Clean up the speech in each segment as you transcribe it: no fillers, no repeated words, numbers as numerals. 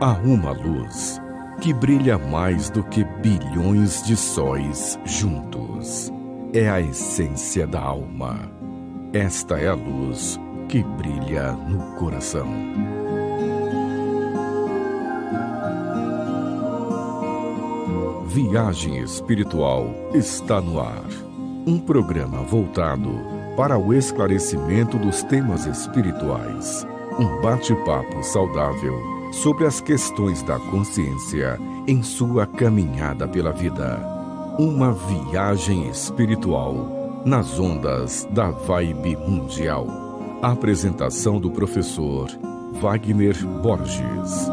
Há uma luz que brilha mais do que bilhões de sóis juntos. É a essência da alma. Esta é a luz que brilha no coração. Viagem Espiritual está no ar. Um programa voltado para o esclarecimento dos temas espirituais. Um bate-papo saudável sobre as questões da consciência em sua caminhada pela vida. Uma viagem espiritual nas ondas da Vibe Mundial. Apresentação do professor Wagner Borges.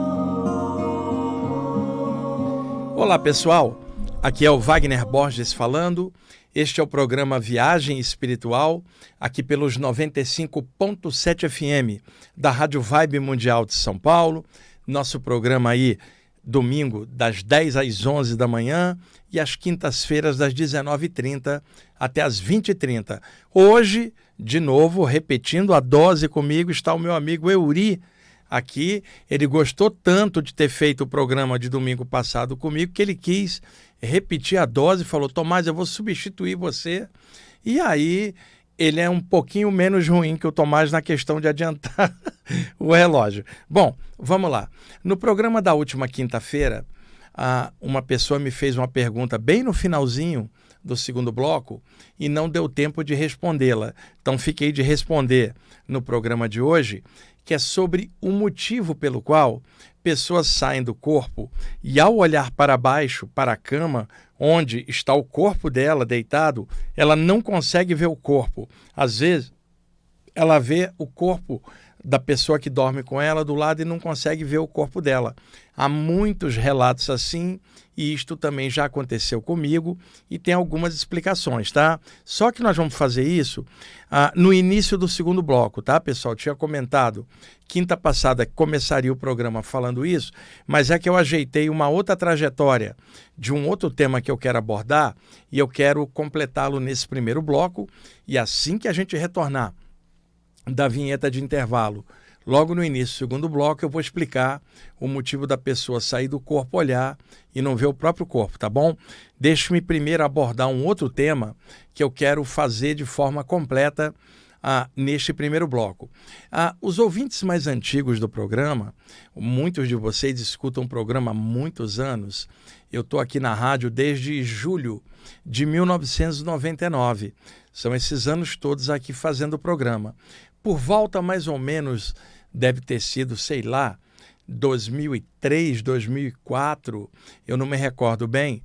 Olá pessoal, aqui é o Wagner Borges falando. Este é o programa Viagem Espiritual, aqui pelos 95.7 FM da Rádio Vibe Mundial de São Paulo. Nosso programa aí, domingo, das 10 às 11 da manhã e às quintas-feiras, das 19h30 até às 20h30. Hoje, de novo, repetindo a dose comigo, está o meu amigo Euri aqui. Ele gostou tanto de ter feito o programa de domingo passado comigo que ele quis repetir a dose e falou: Tomás, eu vou substituir você. E aí ele é um pouquinho menos ruim que o Tomás na questão de adiantar o relógio. Bom, vamos lá. No programa da última quinta-feira, uma pessoa me fez uma pergunta bem no finalzinho do segundo bloco e não deu tempo de respondê-la. Então fiquei de responder no programa de hoje, que é sobre o motivo pelo qual pessoas saem do corpo e, ao olhar para baixo, para a cama, onde está o corpo dela deitado, ela não consegue ver o corpo. Às vezes, ela vê o corpo da pessoa que dorme com ela do lado e não consegue ver o corpo dela. Há muitos relatos assim, e isto também já aconteceu comigo, e tem algumas explicações, tá? Só que nós vamos fazer isso no início do segundo bloco, tá, pessoal? Eu tinha comentado quinta passada que começaria o programa falando isso, mas é que eu ajeitei uma outra trajetória de um outro tema que eu quero abordar, e eu quero completá-lo nesse primeiro bloco, e assim que a gente retornar da vinheta de intervalo, logo no início do segundo bloco, eu vou explicar o motivo da pessoa sair do corpo, olhar e não ver o próprio corpo, tá bom? Deixe-me primeiro abordar um outro tema que eu quero fazer de forma completa neste primeiro bloco. Os ouvintes mais antigos do programa, muitos de vocês escutam o programa há muitos anos. Eu estou aqui na rádio desde julho de 1999. São esses anos todos aqui fazendo o programa. Por volta mais ou menos, deve ter sido, sei lá, 2003, 2004, eu não me recordo bem,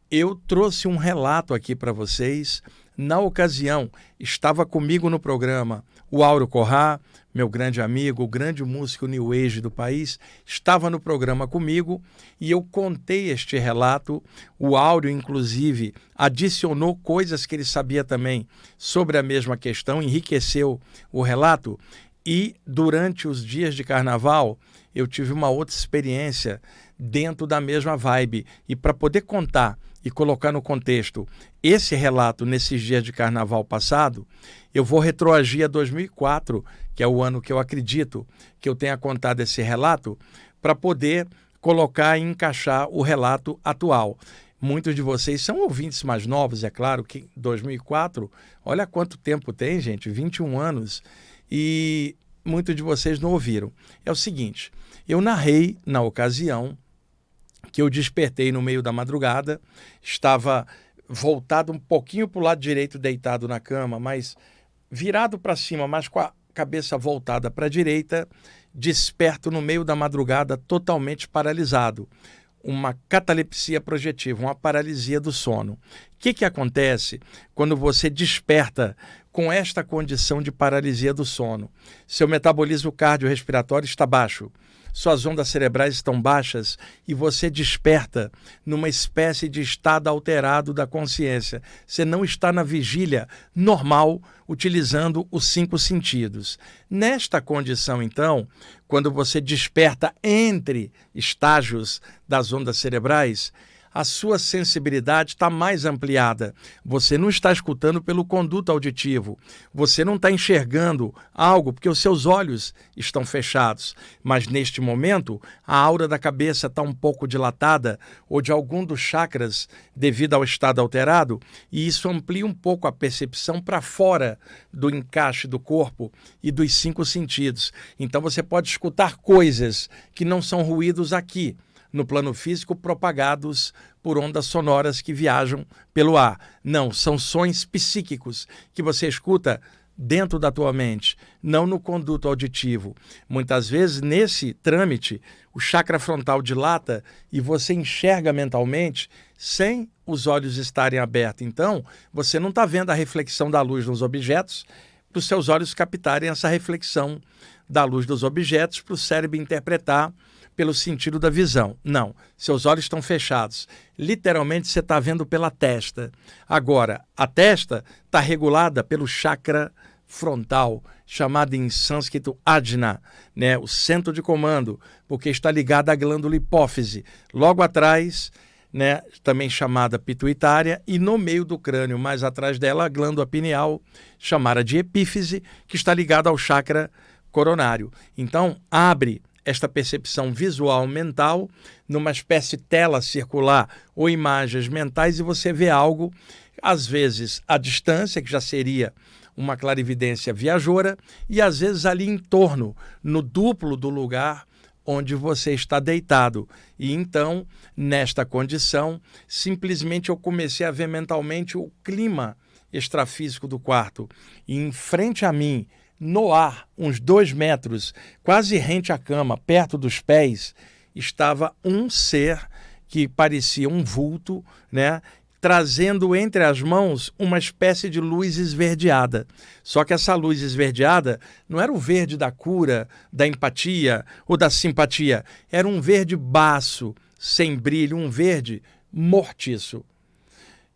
eu trouxe um relato aqui para vocês. Na ocasião, estava comigo no programa o Áureo Corrá, meu grande amigo, o grande músico New Age do país, estava no programa comigo e eu contei este relato. O Áureo, inclusive, adicionou coisas que ele sabia também sobre a mesma questão, enriqueceu o relato. E durante os dias de carnaval, eu tive uma outra experiência dentro da mesma vibe. E para poder contar e colocar no contexto esse relato nesses dias de carnaval passado, eu vou retroagir a 2004, que é o ano que eu acredito que eu tenha contado esse relato, para poder colocar e encaixar o relato atual. Muitos de vocês são ouvintes mais novos, é claro que 2004, olha quanto tempo tem, gente, 21 anos, e muitos de vocês não ouviram. É o seguinte, eu narrei na ocasião que eu despertei no meio da madrugada, estava voltado um pouquinho para o lado direito, deitado na cama, mas virado para cima, mas com a cabeça voltada para a direita, desperto no meio da madrugada, totalmente paralisado. Uma catalepsia projetiva, uma paralisia do sono. O que acontece quando você desperta com esta condição de paralisia do sono? Seu metabolismo cardiorrespiratório está baixo, suas ondas cerebrais estão baixas e você desperta numa espécie de estado alterado da consciência. Você não está na vigília normal, utilizando os 5 sentidos. Nesta condição, então, quando você desperta entre estágios das ondas cerebrais, a sua sensibilidade está mais ampliada. Você não está escutando pelo conduto auditivo. Você não está enxergando algo porque os seus olhos estão fechados. Mas neste momento, a aura da cabeça está um pouco dilatada ou de algum dos chakras devido ao estado alterado, e isso amplia um pouco a percepção para fora do encaixe do corpo e dos 5 sentidos. Então você pode escutar coisas que não são ruídos aqui, no plano físico, propagados por ondas sonoras que viajam pelo ar. Não, são sons psíquicos que você escuta dentro da tua mente, não no conduto auditivo. Muitas vezes, nesse trâmite, o chakra frontal dilata e você enxerga mentalmente sem os olhos estarem abertos. Então, você não está vendo a reflexão da luz nos objetos, para os seus olhos captarem essa reflexão da luz dos objetos, para o cérebro interpretar pelo sentido da visão. Não, seus olhos estão fechados. Literalmente você está vendo pela testa. Agora, a testa está regulada pelo chakra frontal, chamado em sânscrito Ajna, né? O centro de comando, porque está ligado à glândula hipófise. Logo atrás, né? Também chamada pituitária, e no meio do crânio, mais atrás dela, a glândula pineal, chamada de epífise, que está ligada ao chakra coronário. Então, abre esta percepção visual mental numa espécie de tela circular ou imagens mentais, e você vê algo, às vezes à distância, que já seria uma clarividência viajoura, e às vezes ali em torno, no duplo do lugar onde você está deitado. E então, nesta condição, simplesmente eu comecei a ver mentalmente o clima extrafísico do quarto. E em frente a mim, no ar, uns 2 metros, quase rente à cama, perto dos pés, estava um ser que parecia um vulto, né? Trazendo entre as mãos uma espécie de luz esverdeada. Só que essa luz esverdeada não era o verde da cura, da empatia ou da simpatia. Era um verde baço, sem brilho, um verde mortiço.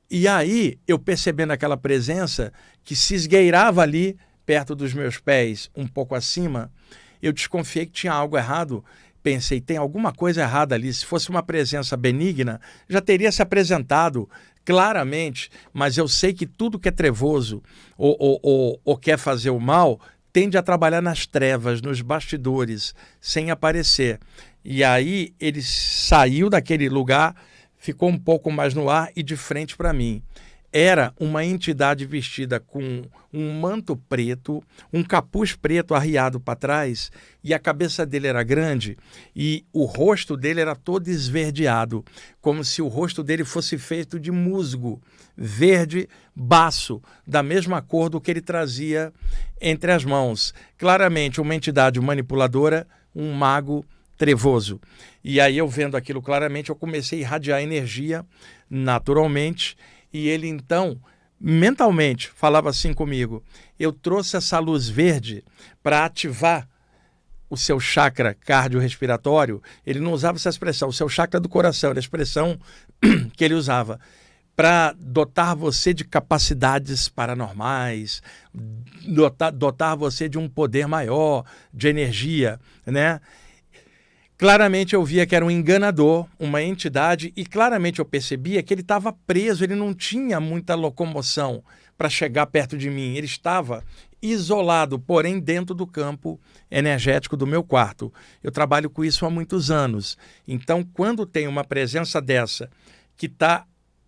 E aí, eu percebendo aquela presença que se esgueirava ali, perto dos meus pés, um pouco acima, eu desconfiei que tinha algo errado. Pensei, tem alguma coisa errada ali. Se fosse uma presença benigna, já teria se apresentado claramente, mas eu sei que tudo que é trevoso ou quer fazer o mal, tende a trabalhar nas trevas, nos bastidores, sem aparecer. E aí ele saiu daquele lugar, ficou um pouco mais no ar e de frente para mim. Era uma entidade vestida com um manto preto, um capuz preto arriado para trás, e a cabeça dele era grande e o rosto dele era todo esverdeado, como se o rosto dele fosse feito de musgo verde baço, da mesma cor do que ele trazia entre as mãos. Claramente uma entidade manipuladora, um mago trevoso. E aí eu vendo aquilo claramente, eu comecei a irradiar energia naturalmente. E ele, então, mentalmente, falava assim comigo: eu trouxe essa luz verde para ativar o seu chakra cardiorrespiratório. Ele não usava essa expressão, o seu chakra do coração, era a expressão que ele usava, para dotar você de capacidades paranormais, dotar você de um poder maior, de energia, né? Claramente eu via que era um enganador, uma entidade, e claramente eu percebia que ele estava preso, ele não tinha muita locomoção para chegar perto de mim. Ele estava isolado, porém dentro do campo energético do meu quarto. Eu trabalho com isso há muitos anos. Então, quando tem uma presença dessa que está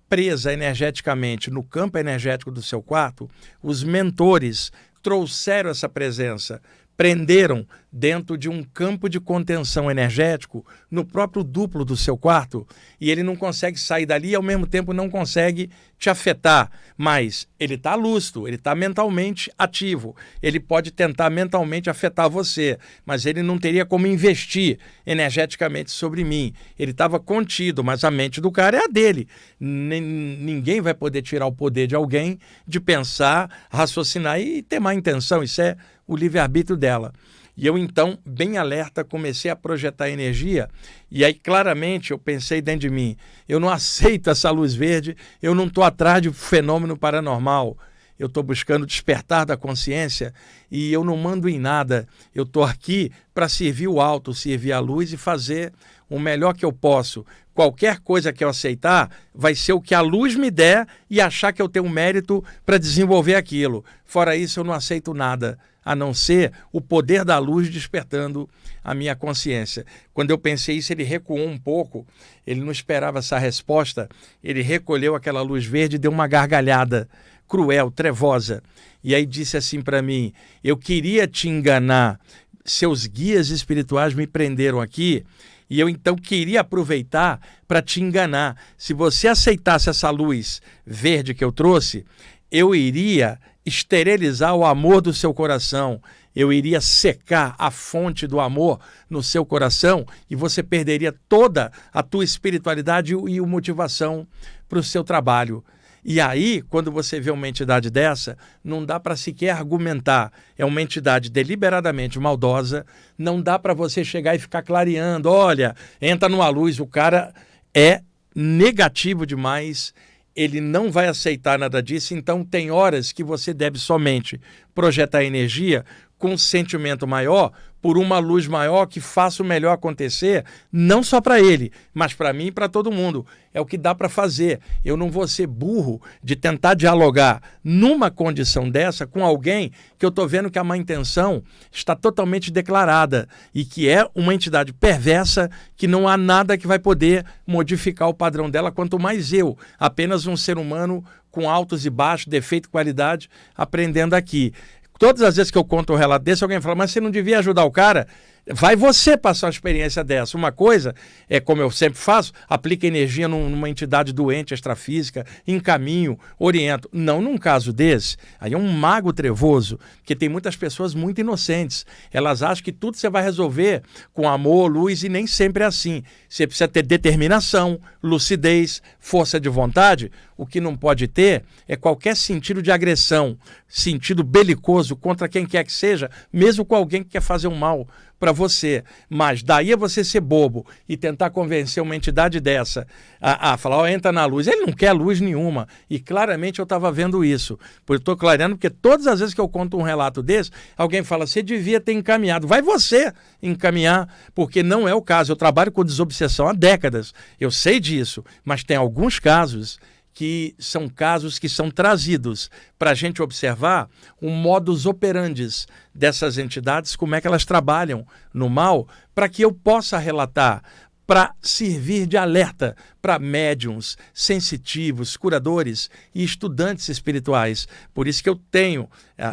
presa energeticamente no campo energético do seu quarto, os mentores trouxeram essa presença, prenderam dentro de um campo de contenção energético no próprio duplo do seu quarto, e ele não consegue sair dali e ao mesmo tempo não consegue te afetar, mas ele está lúcido, ele está mentalmente ativo, ele pode tentar mentalmente afetar você, mas ele não teria como investir energeticamente sobre mim. Ele estava contido, mas a mente do cara é a dele. Ninguém vai poder tirar o poder de alguém de pensar, raciocinar e ter má intenção. Isso é o livre-arbítrio dela. E eu, então, bem alerta, comecei a projetar energia, e aí claramente eu pensei dentro de mim: eu não aceito essa luz verde, eu não estou atrás de fenômeno paranormal, eu estou buscando despertar da consciência e eu não mando em nada. Eu estou aqui para servir o alto, servir a luz e fazer o melhor que eu posso. Qualquer coisa que eu aceitar vai ser o que a luz me der e achar que eu tenho mérito para desenvolver aquilo. Fora isso, eu não aceito nada, a não ser o poder da luz despertando a minha consciência. Quando eu pensei isso, ele recuou um pouco, ele não esperava essa resposta, ele recolheu aquela luz verde e deu uma gargalhada cruel, trevosa. E aí disse assim para mim: eu queria te enganar, seus guias espirituais me prenderam aqui, e eu então queria aproveitar para te enganar. Se você aceitasse essa luz verde que eu trouxe, eu iria esterilizar o amor do seu coração, eu iria secar a fonte do amor no seu coração e você perderia toda a tua espiritualidade e a motivação para o seu trabalho. E aí, quando você vê uma entidade dessa, não dá para sequer argumentar. É uma entidade deliberadamente maldosa, não dá para você chegar e ficar clareando. Olha, entra numa luz, o cara é negativo demais, ele não vai aceitar nada disso, então tem horas que você deve somente projetar energia com um sentimento maior, por uma luz maior que faça o melhor acontecer, não só para ele, mas para mim e para todo mundo. É o que dá para fazer. Eu não vou ser burro de tentar dialogar numa condição dessa com alguém que eu estou vendo que a má intenção está totalmente declarada e que é uma entidade perversa que não há nada que vai poder modificar o padrão dela, quanto mais eu, apenas um ser humano com altos e baixos, defeito e qualidade, aprendendo aqui. Todas as vezes que eu conto um relato desse, alguém fala, mas você não devia ajudar o cara? Vai você passar uma experiência dessa. Uma coisa é, como eu sempre faço, aplica energia numa entidade doente, extrafísica, encaminho, oriento. Não num caso desse. Aí é um mago trevoso, porque tem muitas pessoas muito inocentes. Elas acham que tudo você vai resolver com amor, luz, e nem sempre é assim. Você precisa ter determinação, lucidez, força de vontade. O que não pode ter é qualquer sentido de agressão, sentido belicoso contra quem quer que seja, mesmo com alguém que quer fazer um mal para você. Mas daí a você ser bobo e tentar convencer uma entidade dessa a falar, ó, entra na luz. Ele não quer luz nenhuma. E claramente eu estava vendo isso. Eu estou clareando porque todas as vezes que eu conto um relato desse, alguém fala, você devia ter encaminhado. Vai você encaminhar, porque não é o caso. Eu trabalho com desobsessão há décadas. Eu sei disso, mas tem alguns casos que são casos que são trazidos para a gente observar o modus operandi dessas entidades, como é que elas trabalham no mal, para que eu possa relatar, para servir de alerta para médiums, sensitivos, curadores e estudantes espirituais. Por isso que eu tenho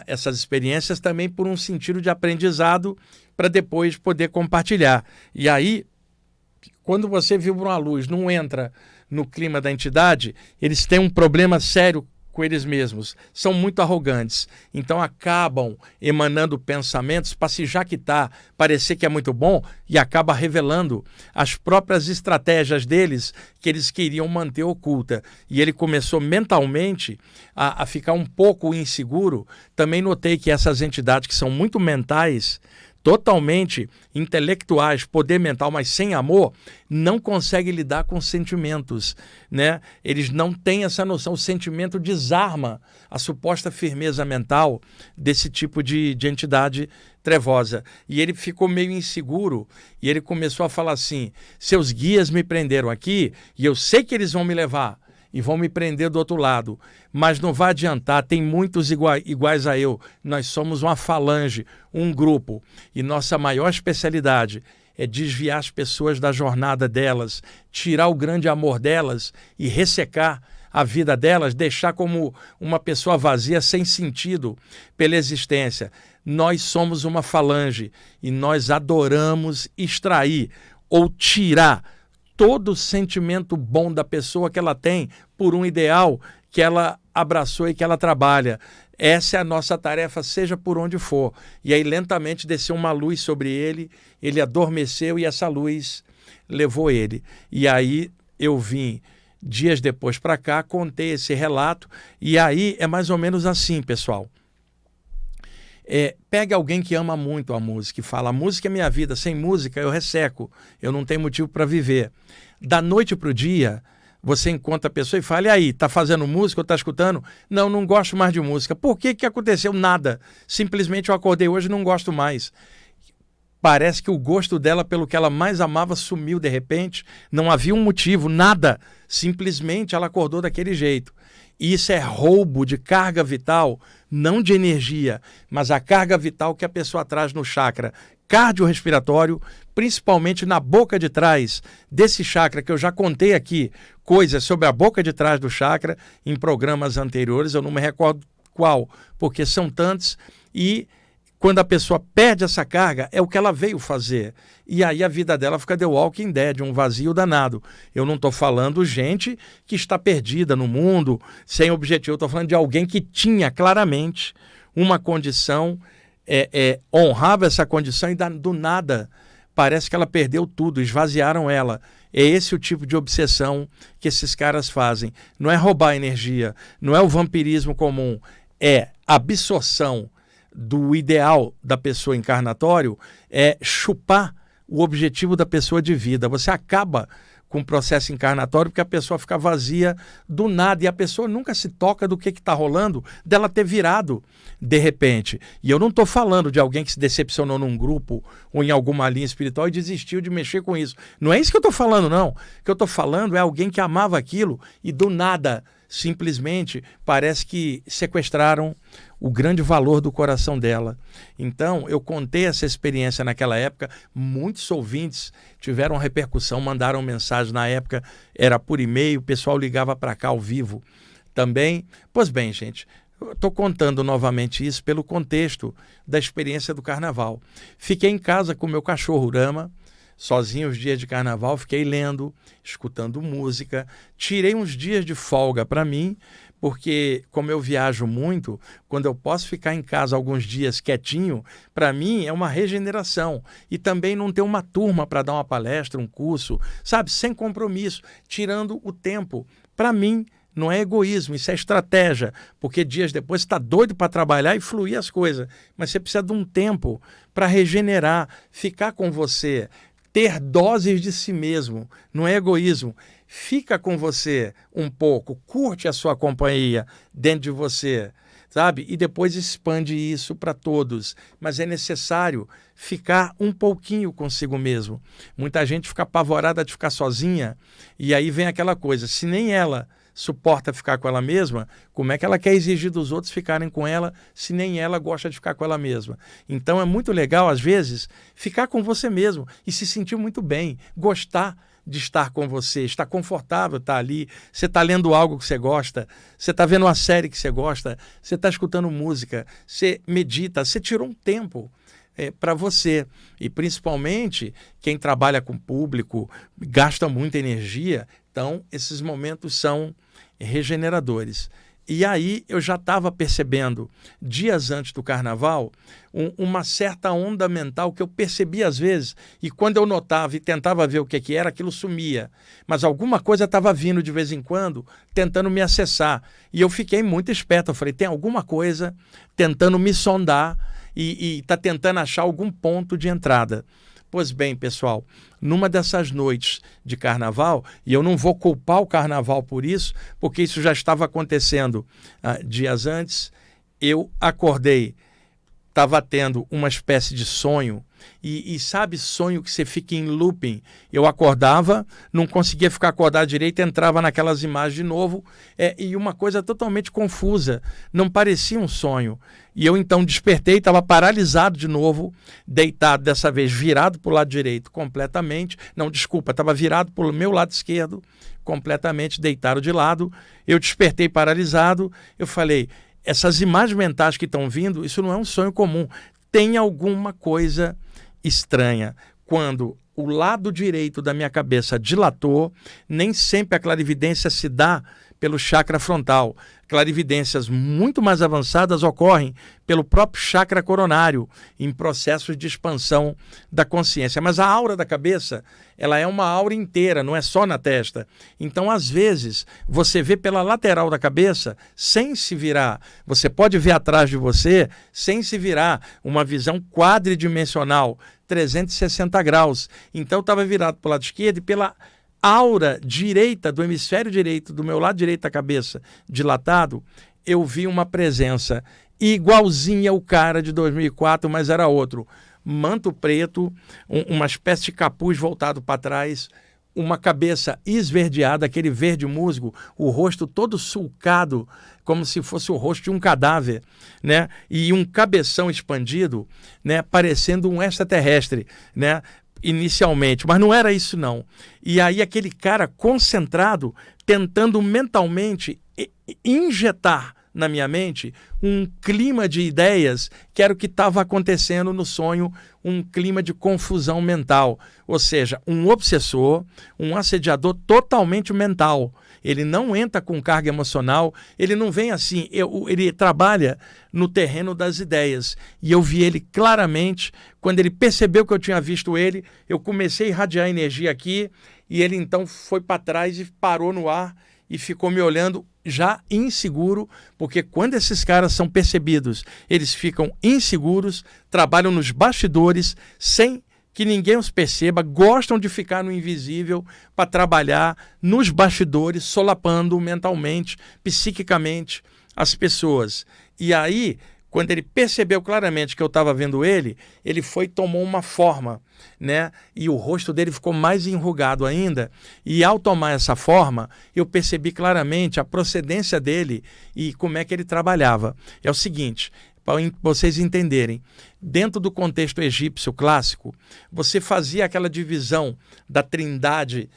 essas experiências também por um sentido de aprendizado, para depois poder compartilhar. E aí, quando você vibra uma luz, não entra no clima da entidade, eles têm um problema sério com eles mesmos, são muito arrogantes, então acabam emanando pensamentos para se jactar, parecer que é muito bom, e acaba revelando as próprias estratégias deles que eles queriam manter oculta. E ele começou mentalmente a ficar um pouco inseguro. Também notei que essas entidades que são muito mentais, totalmente intelectuais, poder mental, mas sem amor, não conseguem lidar com sentimentos, né? Eles não têm essa noção. O sentimento desarma a suposta firmeza mental desse tipo de entidade trevosa. E ele ficou meio inseguro e ele começou a falar assim, seus guias me prenderam aqui e eu sei que eles vão me levar e vão me prender do outro lado, mas não vai adiantar, tem muitos iguais a eu, nós somos uma falange, um grupo, e nossa maior especialidade é desviar as pessoas da jornada delas, tirar o grande amor delas e ressecar a vida delas, deixar como uma pessoa vazia, sem sentido pela existência. Nós somos uma falange e nós adoramos extrair ou tirar todo o sentimento bom da pessoa que ela tem por um ideal que ela abraçou e que ela trabalha. Essa é a nossa tarefa, seja por onde for. E aí lentamente desceu uma luz sobre ele, ele adormeceu e essa luz levou ele. E aí eu vim dias depois para cá, contei esse relato, e aí é mais ou menos assim, pessoal. Pegue alguém que ama muito a música e fala, a música é minha vida, sem música eu resseco, eu não tenho motivo para viver. Da noite para o dia, você encontra a pessoa e fala: e aí, tá fazendo música ou tá escutando? Não, não gosto mais de música. Por que que aconteceu? Nada. Simplesmente eu acordei hoje e não gosto mais. Parece que o gosto dela pelo que ela mais amava sumiu de repente. Não havia um motivo, nada. Simplesmente ela acordou daquele jeito. E isso é roubo de carga vital, não de energia, mas a carga vital que a pessoa traz no chakra cardiorrespiratório, principalmente na boca de trás desse chakra, que eu já contei aqui coisas sobre a boca de trás do chakra em programas anteriores, eu não me recordo qual, porque são tantos, e quando a pessoa perde essa carga, é o que ela veio fazer. E aí a vida dela fica The Walking Dead, um vazio danado. Eu não estou falando gente que está perdida no mundo, sem objetivo. Eu estou falando de alguém que tinha claramente uma condição, honrava essa condição e do nada parece que ela perdeu tudo, esvaziaram ela. É esse o tipo de obsessão que esses caras fazem. Não é roubar energia, não é o vampirismo comum, é absorção do ideal da pessoa encarnatório, é chupar o objetivo da pessoa de vida. Você acaba com o processo encarnatório porque a pessoa fica vazia do nada e a pessoa nunca se toca do que está rolando dela ter virado de repente. E eu não estou falando de alguém que se decepcionou num grupo ou em alguma linha espiritual e desistiu de mexer com isso. Não é isso que eu estou falando, não. O que eu estou falando é alguém que amava aquilo e do nada, simplesmente, parece que sequestraram o grande valor do coração dela. Então, eu contei essa experiência naquela época, muitos ouvintes tiveram repercussão, mandaram mensagem na época, era por e-mail, o pessoal ligava para cá ao vivo também. Pois bem, gente, estou contando novamente isso pelo contexto da experiência do carnaval. Fiquei em casa com o meu cachorro Rama, sozinho os dias de carnaval, fiquei lendo, escutando música, tirei uns dias de folga para mim, porque como eu viajo muito, quando eu posso ficar em casa alguns dias quietinho, para mim é uma regeneração. E também não ter uma turma para dar uma palestra, um curso, sabe, sem compromisso, tirando o tempo. Para mim, não é egoísmo, isso é estratégia, porque dias depois você está doido para trabalhar e fluir as coisas, mas você precisa de um tempo para regenerar, ficar com você, ter doses de si mesmo, não é egoísmo. Fica com você um pouco, curte a sua companhia dentro de você, sabe? E depois expande isso para todos. Mas é necessário ficar um pouquinho consigo mesmo. Muita gente fica apavorada de ficar sozinha e aí vem aquela coisa, se nem ela suporta ficar com ela mesma, como é que ela quer exigir dos outros ficarem com ela se nem ela gosta de ficar com ela mesma? Então é muito legal, às vezes, ficar com você mesmo e se sentir muito bem, gostar de estar com você, estar confortável, estar ali, você está lendo algo que você gosta, você está vendo uma série que você gosta, você está escutando música, você medita, você tirou um tempo para você. E principalmente quem trabalha com público, gasta muita energia, então esses momentos são regeneradores. E aí eu já estava percebendo, dias antes do carnaval, uma certa onda mental que eu percebia às vezes, e quando eu notava e tentava ver o que era, aquilo sumia. Mas alguma coisa estava vindo de vez em quando, tentando me acessar. E eu fiquei muito esperto, eu falei, tem alguma coisa tentando me sondar e está tentando achar algum ponto de entrada. Pois bem, pessoal, numa dessas noites de carnaval, e eu não vou culpar o carnaval por isso, porque isso já estava acontecendo dias antes, eu acordei, estava tendo uma espécie de sonho, e sabe sonho que você fica em looping? Eu acordava, não conseguia ficar acordado direito, entrava naquelas imagens de novo, e uma coisa totalmente confusa, não parecia um sonho. E eu então despertei, estava paralisado de novo, deitado, dessa vez virado para o lado direito completamente, não, desculpa, estava virado para o meu lado esquerdo, completamente deitado de lado, eu despertei paralisado, eu falei, essas imagens mentais que estão vindo, isso não é um sonho comum, tem alguma coisa estranha. Quando o lado direito da minha cabeça dilatou, nem sempre a clarividência se dá pelo chakra frontal. Clarividências muito mais avançadas ocorrem pelo próprio chakra coronário, em processos de expansão da consciência. Mas a aura da cabeça, ela é uma aura inteira, não é só na testa. Então, às vezes, você vê pela lateral da cabeça, sem se virar. Você pode ver atrás de você, sem se virar, uma visão quadridimensional, 360 graus. Então, eu estava virado para o lado esquerdo e pela aura direita, do hemisfério direito, do meu lado direito da cabeça, dilatado, eu vi uma presença igualzinha ao cara de 2004, mas era outro. Manto preto, uma espécie de capuz voltado para trás, uma cabeça esverdeada, aquele verde musgo, o rosto todo sulcado, como se fosse o rosto de um cadáver, né? E um cabeção expandido, né? Parecendo um extraterrestre, né? Inicialmente, mas não era isso não. E aí aquele cara concentrado, tentando mentalmente injetar na minha mente um clima de ideias que era o que estava acontecendo no sonho, um clima de confusão mental. Ou seja, um obsessor, um assediador totalmente mental. Ele não entra com carga emocional, ele não vem assim, ele trabalha no terreno das ideias. E eu vi ele claramente, quando ele percebeu que eu tinha visto ele, eu comecei a irradiar energia aqui, e ele então foi para trás e parou no ar e ficou me olhando já inseguro, porque quando esses caras são percebidos, eles ficam inseguros, trabalham nos bastidores, sem que ninguém os perceba, gostam de ficar no invisível para trabalhar nos bastidores, solapando mentalmente, psiquicamente as pessoas. E aí, quando ele percebeu claramente que eu estava vendo ele foi e tomou uma forma, né? E o rosto dele ficou mais enrugado ainda. E ao tomar essa forma, eu percebi claramente a procedência dele e como é que ele trabalhava. É o seguinte, para vocês entenderem, dentro do contexto egípcio clássico, você fazia aquela divisão da trindade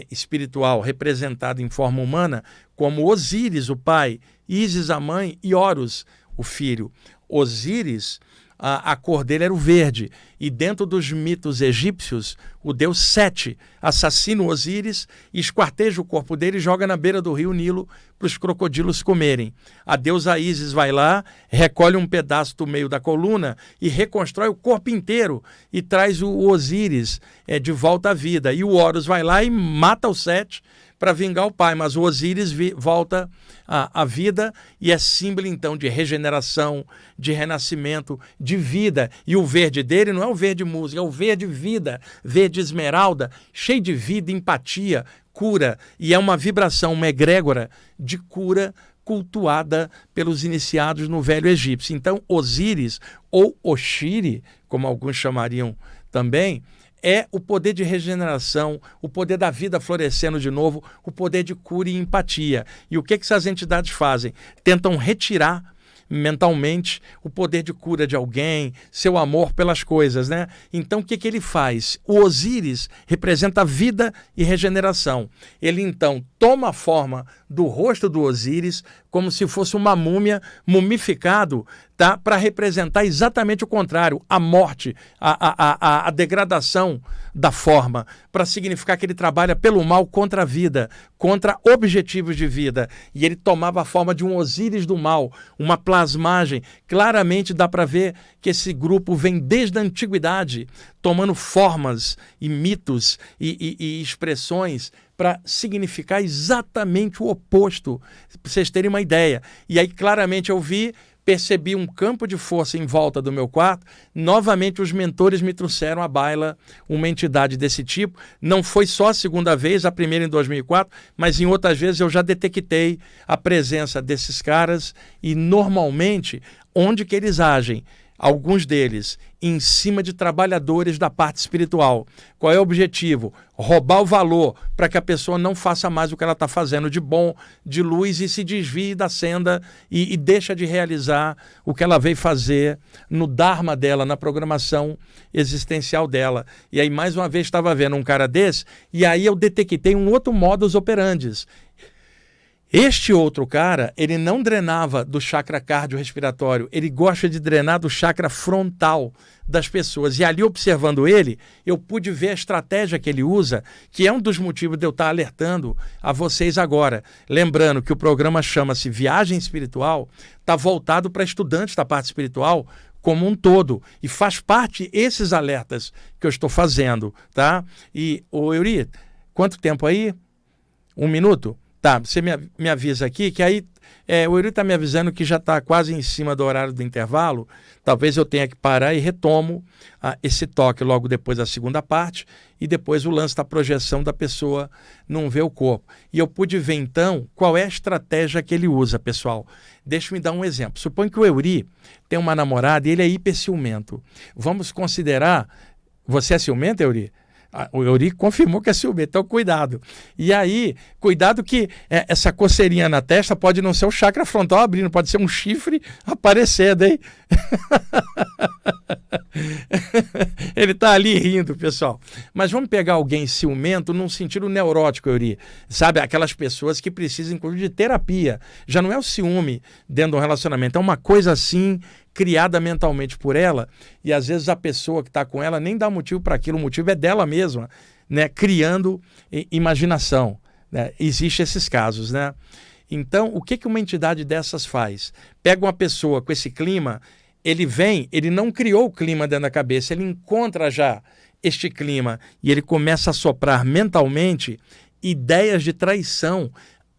espiritual representada em forma humana como Osíris, o pai, Ísis, a mãe, e Horus, o filho. Osíris, a cor dele era o verde, e dentro dos mitos egípcios, o deus Sete assassina o Osíris, esquarteja o corpo dele e joga na beira do rio Nilo para os crocodilos comerem. A deusa Ísis vai lá, recolhe um pedaço do meio da coluna e reconstrói o corpo inteiro e traz o Osíris de volta à vida. E o Horus vai lá e mata o Sete para vingar o pai, mas o Osíris volta à vida e é símbolo então de regeneração, de renascimento, de vida. E o verde dele não é o verde música, é o verde vida, verde esmeralda, cheio de vida, empatia, cura. E é uma vibração, uma egrégora de cura cultuada pelos iniciados no Velho Egípcio. Então Osíris, ou Oxiri, como alguns chamariam também, é o poder de regeneração, o poder da vida florescendo de novo, o poder de cura e empatia. E o que essas entidades fazem? Tentam retirar mentalmente o poder de cura de alguém, seu amor pelas coisas, né? Então o que ele faz? O Osíris representa vida e regeneração. Ele então toma a forma do rosto do Osíris como se fosse uma múmia, mumificado, tá? Para representar exatamente o contrário, a morte, a degradação da forma, para significar que ele trabalha pelo mal contra a vida, contra objetivos de vida. E ele tomava a forma de um Osíris do mal, uma plasmagem. Claramente dá para ver que esse grupo vem desde a antiguidade, tomando formas e mitos e expressões para significar exatamente o oposto, para vocês terem uma ideia. E aí claramente eu percebi um campo de força em volta do meu quarto. Novamente os mentores me trouxeram à baila uma entidade desse tipo. Não foi só a segunda vez, a primeira em 2004, mas em outras vezes eu já detectei a presença desses caras e normalmente onde que eles agem? Alguns deles em cima de trabalhadores da parte espiritual. Qual é o objetivo? Roubar o valor para que a pessoa não faça mais o que ela está fazendo de bom, de luz, e se desvie da senda e deixa de realizar o que ela veio fazer no Dharma dela, na programação existencial dela. E aí mais uma vez estava vendo um cara desse e aí eu detectei um outro modus operandi. Este outro cara, ele não drenava do chakra cardiorrespiratório, ele gosta de drenar do chakra frontal das pessoas. E ali, observando ele, eu pude ver a estratégia que ele usa, que é um dos motivos de eu estar alertando a vocês agora. Lembrando que o programa chama-se Viagem Espiritual, está voltado para estudantes da parte espiritual como um todo. E faz parte esses alertas que eu estou fazendo, tá? E, ô Euri, quanto tempo aí? 1 minuto? Tá, você me avisa aqui, que aí o Euri está me avisando que já está quase em cima do horário do intervalo. Talvez eu tenha que parar e retomo esse toque logo depois da segunda parte e depois o lance da projeção da pessoa não ver o corpo. E eu pude ver então qual é a estratégia que ele usa, pessoal. Deixa eu me dar um exemplo. Suponha que o Euri tem uma namorada e ele é hiperciumento. Vamos considerar... Você é ciumento, Euri? O Euri confirmou que é ciumento, então cuidado. E aí, cuidado que essa coceirinha na testa pode não ser o chakra frontal abrindo, pode ser um chifre aparecendo, hein? Ele está ali rindo, pessoal. Mas vamos pegar alguém ciumento num sentido neurótico, Euri. Sabe, aquelas pessoas que precisam, inclusive, de terapia. Já não é o ciúme dentro de um relacionamento, é uma coisa assim... criada mentalmente por ela, e às vezes a pessoa que está com ela nem dá motivo para aquilo, o motivo é dela mesma, né? Criando imaginação. Né? Existem esses casos, né? Então, o que uma entidade dessas faz? Pega uma pessoa com esse clima, ele vem, ele não criou o clima dentro da cabeça, ele encontra já este clima e ele começa a soprar mentalmente ideias de traição.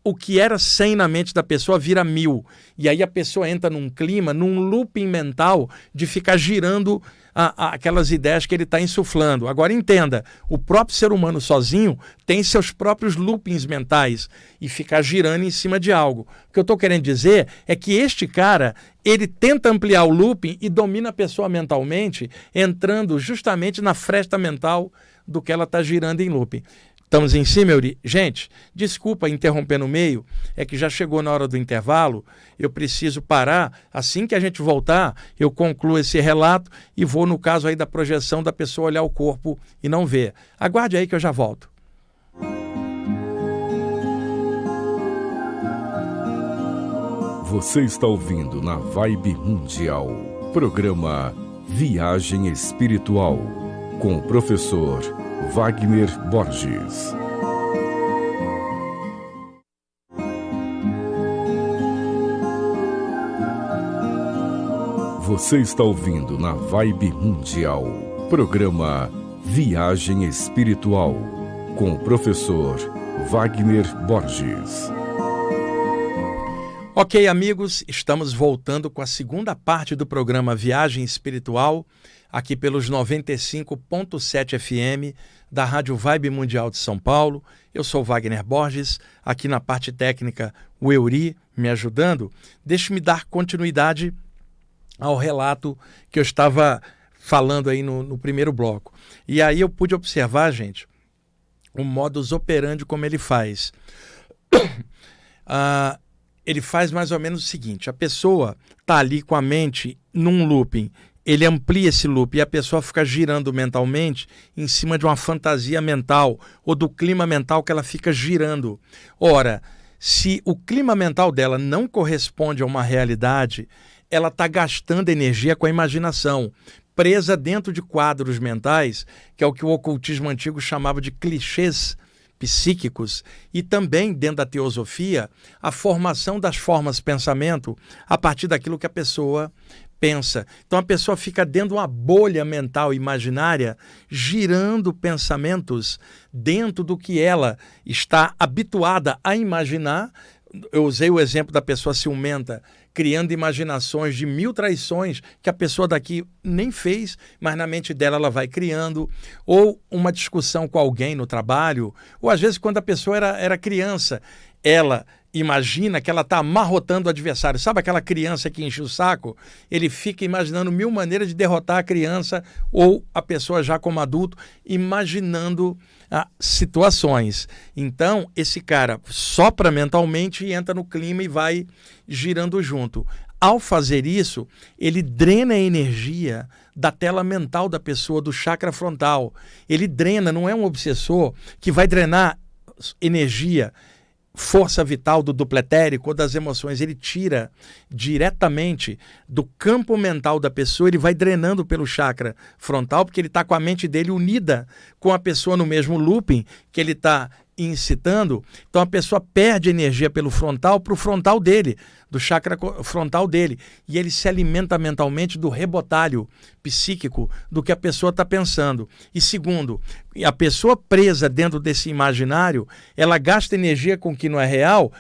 O que era 100 na mente da pessoa vira 1000. E aí a pessoa entra num clima, num looping mental de ficar girando aquelas ideias que ele está insuflando. Agora entenda, o próprio ser humano sozinho tem seus próprios loopings mentais e ficar girando em cima de algo. O que eu estou querendo dizer é que este cara, ele tenta ampliar o looping e domina a pessoa mentalmente, entrando justamente na fresta mental do que ela está girando em looping. Estamos em cima, Euri? Gente, desculpa interromper no meio, é que já chegou na hora do intervalo, eu preciso parar. Assim que a gente voltar, eu concluo esse relato e vou no caso aí da projeção da pessoa olhar o corpo e não ver. Aguarde aí que eu já volto. Você está ouvindo na Vibe Mundial, programa Viagem Espiritual, com o professor Wagner Borges. Você está ouvindo na Vibe Mundial, programa Viagem Espiritual, com o professor Wagner Borges. Ok, amigos, estamos voltando com a segunda parte do programa Viagem Espiritual, aqui pelos 95.7 FM da Rádio Vibe Mundial de São Paulo. Eu sou Wagner Borges, aqui na parte técnica o Euri me ajudando. Deixe-me dar continuidade ao relato que eu estava falando aí no primeiro bloco. E aí eu pude observar, gente, o modus operandi como ele faz. Ele faz mais ou menos o seguinte: a pessoa está ali com a mente num looping, ele amplia esse loop e a pessoa fica girando mentalmente em cima de uma fantasia mental ou do clima mental que ela fica girando. Ora, se o clima mental dela não corresponde a uma realidade, ela está gastando energia com a imaginação, presa dentro de quadros mentais, que é o que o ocultismo antigo chamava de clichês psíquicos, e também dentro da teosofia, a formação das formas de pensamento a partir daquilo que a pessoa pensa. Então a pessoa fica dentro de uma bolha mental imaginária, girando pensamentos dentro do que ela está habituada a imaginar. Eu usei o exemplo da pessoa ciumenta, criando imaginações de 1000 traições que a pessoa daqui nem fez, mas na mente dela ela vai criando, ou uma discussão com alguém no trabalho, ou às vezes quando a pessoa era criança, ela imagina que ela está amarrotando o adversário. Sabe aquela criança que enche o saco? Ele fica imaginando 1000 maneiras de derrotar a criança, ou a pessoa já como adulto, imaginando situações. Então, esse cara sopra mentalmente e entra no clima e vai girando junto. Ao fazer isso, ele drena a energia da tela mental da pessoa, do chakra frontal. Ele drena, não é um obsessor que vai drenar energia, força vital do dupletérico ou das emoções. Ele tira diretamente do campo mental da pessoa, ele vai drenando pelo chakra frontal, porque ele está com a mente dele unida com a pessoa no mesmo looping, que ele está incitando, então a pessoa perde energia pelo frontal para o frontal dele, do chakra frontal dele, e ele se alimenta mentalmente do rebotalho psíquico do que a pessoa está pensando. E segundo, a pessoa presa dentro desse imaginário, ela gasta energia com o que não é real.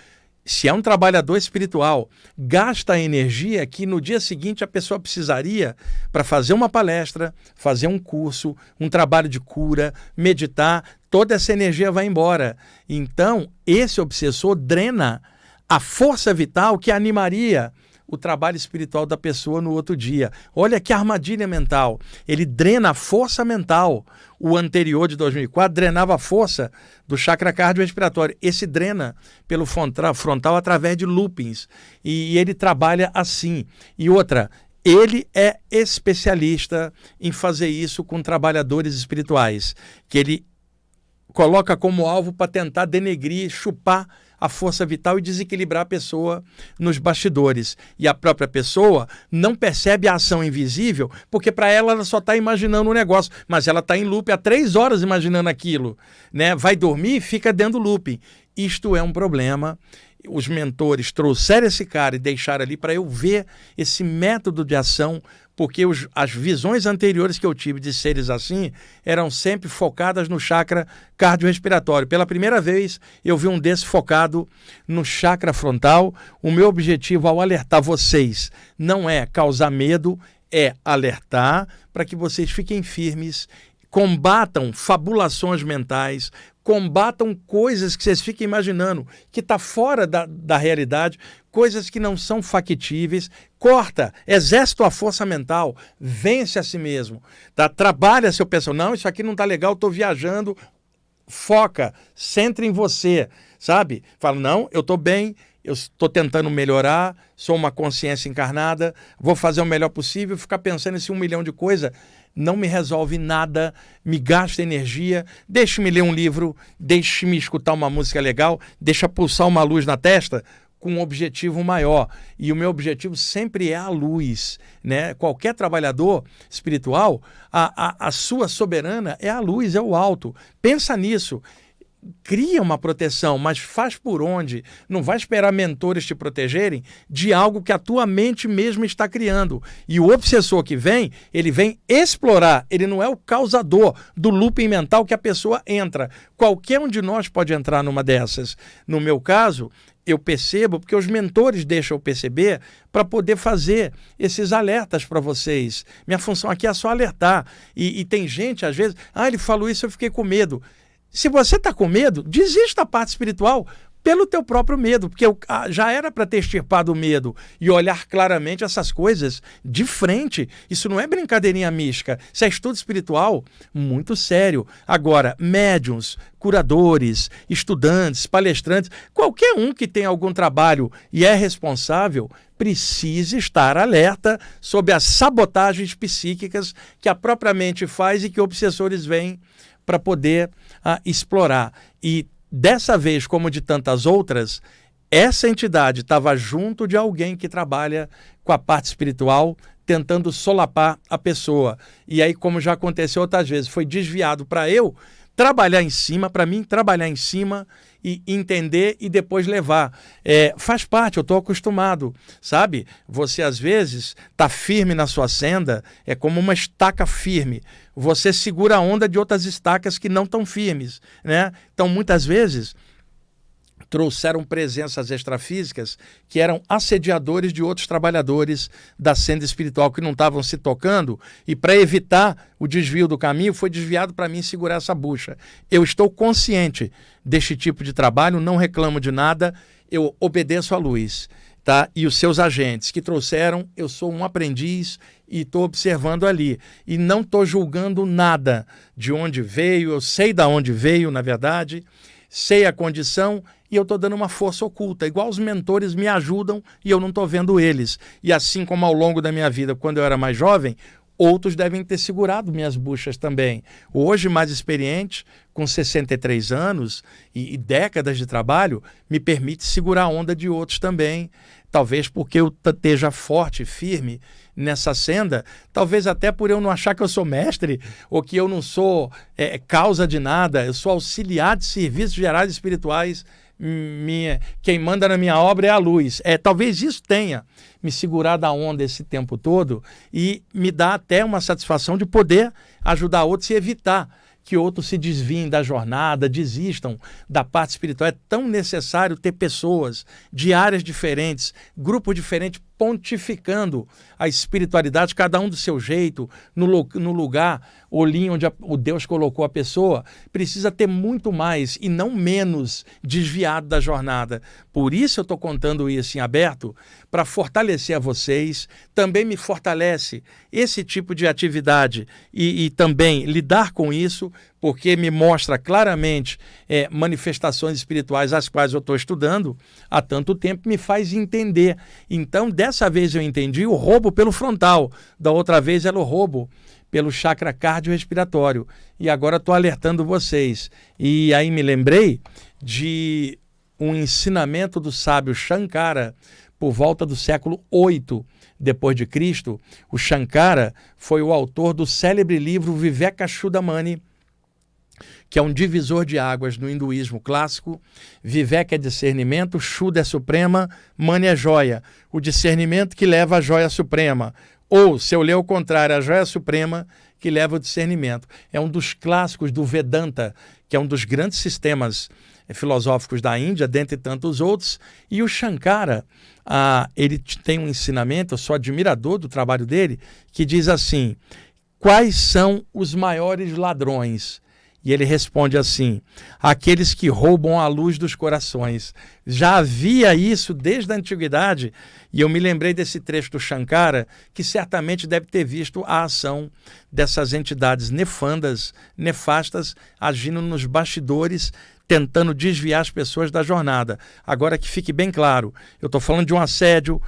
Se é um trabalhador espiritual, gasta a energia que no dia seguinte a pessoa precisaria para fazer uma palestra, fazer um curso, um trabalho de cura, meditar, toda essa energia vai embora. Então, esse obsessor drena a força vital que animaria o trabalho espiritual da pessoa no outro dia. Olha que armadilha mental. Ele drena a força mental. O anterior de 2004 drenava a força do chakra cardiorrespiratório. Esse drena pelo frontal através de loopings. E ele trabalha assim. E outra, ele é especialista em fazer isso com trabalhadores espirituais, que ele coloca como alvo para tentar denegrir, chupar a força vital e desequilibrar a pessoa nos bastidores. E a própria pessoa não percebe a ação invisível, porque para ela só está imaginando o negócio, mas ela está em loop há 3 horas imaginando aquilo, né? Vai dormir e fica dentro do looping. Isto é um problema. Os mentores trouxeram esse cara e deixaram ali para eu ver esse método de ação, porque as visões anteriores que eu tive de seres assim eram sempre focadas no chakra cardiorrespiratório. Pela primeira vez eu vi um desse focado no chakra frontal. O meu objetivo ao alertar vocês não é causar medo, é alertar para que vocês fiquem firmes, combatam fabulações mentais, combatam coisas que vocês ficam imaginando, que está fora da realidade, coisas que não são factíveis. Corta, exerce tua força mental, vence a si mesmo, tá? Trabalha seu pensamento. Não, isso aqui não está legal, estou viajando. Foca, centra em você, sabe? Fala, não, eu estou bem, eu estou tentando melhorar, sou uma consciência encarnada, vou fazer o melhor possível. Ficar pensando nesse 1 milhão de coisas não me resolve nada, me gasta energia. Deixe-me ler um livro, deixe-me escutar uma música legal, deixa pulsar uma luz na testa com um objetivo maior. E o meu objetivo sempre é a luz, né? Qualquer trabalhador espiritual, a sua soberana é a luz, é o alto. Pensa nisso. Cria uma proteção, mas faz por onde? Não vai esperar mentores te protegerem de algo que a tua mente mesmo está criando. E o obsessor que vem, ele vem explorar, ele não é o causador do looping mental que a pessoa entra. Qualquer um de nós pode entrar numa dessas. No meu caso, eu percebo, porque os mentores deixam eu perceber para poder fazer esses alertas para vocês. Minha função aqui é só alertar. E tem gente, às vezes, ele falou isso, eu fiquei com medo. Se você está com medo, desista da parte espiritual pelo teu próprio medo, porque já era para ter extirpado o medo e olhar claramente essas coisas de frente. Isso não é brincadeirinha mística, isso é estudo espiritual muito sério. Agora, médiuns, curadores, estudantes, palestrantes, qualquer um que tem algum trabalho e é responsável, precisa estar alerta sobre as sabotagens psíquicas que a própria mente faz e que obsessores vêm para poder explorar. E dessa vez, como de tantas outras, essa entidade estava junto de alguém que trabalha com a parte espiritual, tentando solapar a pessoa. E aí, como já aconteceu outras vezes, foi desviado para eu trabalhar em cima, para mim trabalhar em cima e entender e depois levar. Faz parte, eu estou acostumado, sabe? Você às vezes está firme na sua senda, é como uma estaca firme. Você segura a onda de outras estacas que não estão firmes, né? Então, muitas vezes, trouxeram presenças extrafísicas que eram assediadores de outros trabalhadores da senda espiritual que não estavam se tocando, e para evitar o desvio do caminho, foi desviado para mim segurar essa bucha. Eu estou consciente deste tipo de trabalho, não reclamo de nada, eu obedeço à luz. Tá? E os seus agentes que trouxeram, eu sou um aprendiz e estou observando ali. E não estou julgando nada de onde veio, eu sei de onde veio, na verdade, sei a condição e eu estou dando uma força oculta. Igual os mentores me ajudam e eu não estou vendo eles. E assim como ao longo da minha vida, quando eu era mais jovem, Outros devem ter segurado minhas buchas também. Hoje, mais experiente, com 63 anos e décadas de trabalho, me permite segurar a onda de outros também. Talvez porque eu esteja forte, firme nessa senda, talvez até por eu não achar que eu sou mestre ou que eu não sou causa de nada, eu sou auxiliar de serviços gerais espirituais. Quem manda na minha obra é a luz. Talvez isso tenha me segurado a onda esse tempo todo e me dá até uma satisfação de poder ajudar outros e evitar que outros se desviem da jornada, desistam da parte espiritual. É tão necessário ter pessoas de áreas diferentes, grupos diferentes, pontificando a espiritualidade, cada um do seu jeito, no lugar, olhinho onde o Deus colocou a pessoa, precisa ter muito mais e não menos desviado da jornada. Por isso eu estou contando isso em aberto, para fortalecer a vocês, também me fortalece esse tipo de atividade e também lidar com isso, porque me mostra claramente manifestações espirituais às quais eu estou estudando há tanto tempo, me faz entender. Então, dessa vez eu entendi o roubo pelo frontal, da outra vez era o roubo pelo chakra cardiorrespiratório. E agora estou alertando vocês. E aí me lembrei de um ensinamento do sábio Shankara, por volta do século VIII depois de Cristo. O Shankara foi o autor do célebre livro Vivekachudamani, que é um divisor de águas no hinduísmo clássico. Viveka é discernimento, Shuddha é suprema, Mani é joia. O discernimento que leva à joia suprema. Ou, se eu ler o contrário, a joia suprema que leva ao discernimento. É um dos clássicos do Vedanta, que é um dos grandes sistemas filosóficos da Índia, dentre tantos outros. E o Shankara, ele tem um ensinamento, eu sou admirador do trabalho dele, que diz assim: quais são os maiores ladrões? E ele responde assim: aqueles que roubam a luz dos corações. Já havia isso desde a antiguidade, e eu me lembrei desse trecho do Shankara, que certamente deve ter visto a ação dessas entidades nefastas, agindo nos bastidores, tentando desviar as pessoas da jornada. Agora que fique bem claro, eu estou falando de um assédio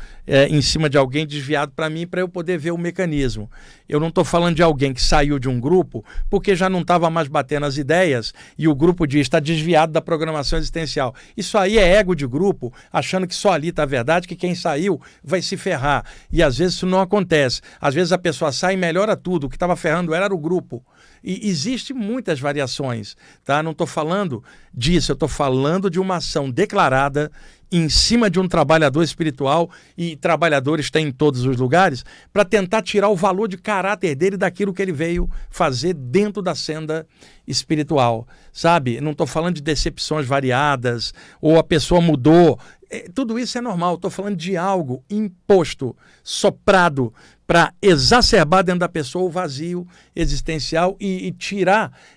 em cima de alguém desviado para mim, para eu poder ver o mecanismo. Eu não estou falando de alguém que saiu de um grupo porque já não estava mais batendo as ideias e o grupo diz está desviado da programação existencial. Isso aí é ego de grupo, achando que só ali está a verdade, que quem saiu vai se ferrar. E às vezes isso não acontece. Às vezes a pessoa sai e melhora tudo. O que estava ferrando era o grupo. E existem muitas variações, tá? Não estou falando disso, eu estou falando de uma ação declarada em cima de um trabalhador espiritual, e trabalhadores tem em todos os lugares, para tentar tirar o valor de caráter dele daquilo que ele veio fazer dentro da senda espiritual, sabe? Não estou falando de decepções variadas, ou a pessoa mudou, tudo isso é normal. Estou falando de algo imposto, soprado, para exacerbar dentro da pessoa o vazio existencial e